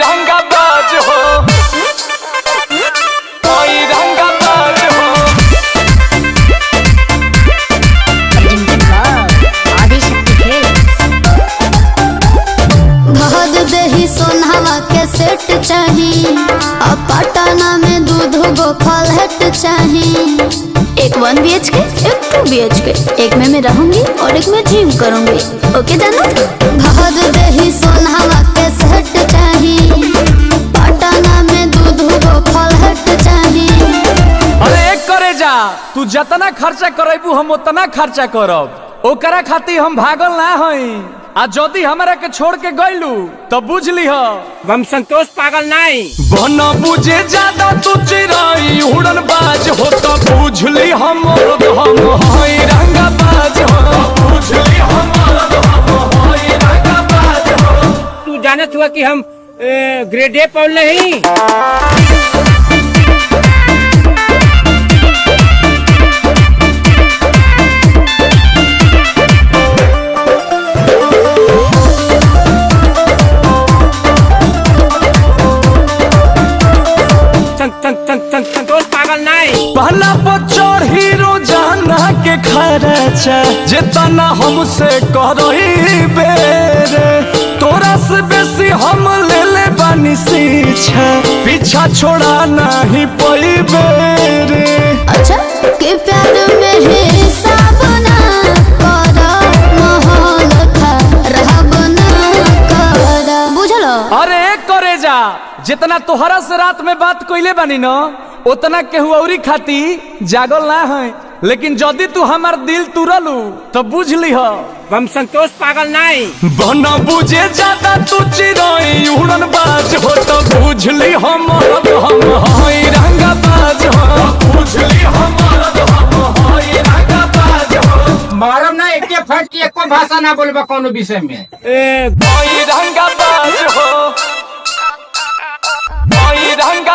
रंगाबाज हो, कोई रंगाबाज हो। भद देही सोनावा के सेट चाही, अब पटना में दूध गो फलहट चाही। एक 1 BHK, एक 2 BHK, एक में मैं रहूंगी और एक में जिम करूंगी। ओके जाना। भद देही सोनावा के सेट चाही, पटना में दूध गो फलहट चाही। अरे एक करे जा, तू जितना खर्चा करेबू हम उतना खर्चा करब। ओकरा खातिर हम भागल ना हई। आ जदी हमरा के छोड़ के गइलू तो बुझ लीह हम संतोष पागल नहीं। बन बुझे ज्यादा तू चिराई उड़न बाज हो तो बुझ ली हम हई रंगाबाज हो। बुझ ली हम हई रंगाबाज हो। तू जानत हुआ कि हम ग्रेड ए पढ़ नहीं। संतोष पागल नहीं। पहला बच्चर हीरो जाना के खर्चा जितना हमसे करही बेरे, तोरा से बेसी हम ले ले बानी सीछा, पीछा छोड़ा नहीं पई बेरे। अच्छा के प्यार में हिसाब ना करा, माहौल खराब ना करा। बुझलो? अरे एक करे जा, जितना तोहरा से रात में बात कइले बानी न उतना केहू औरी खाती जागल ना है। लेकिन जदी तू हमार दिल तुरलू तो बुझ लीह हम संतोष पागल नहीं। बन बुझे ज्यादा तू चिराई उड़न बाज हो तो बुझ ली हम हई रंगाबाज हो। बुझ ली हम हई रंगाबाज हो। मारम ना एक फट की एको भाषा ना बोलबा कोनो विषय में। हई रंगाबाज हो, हई रंगा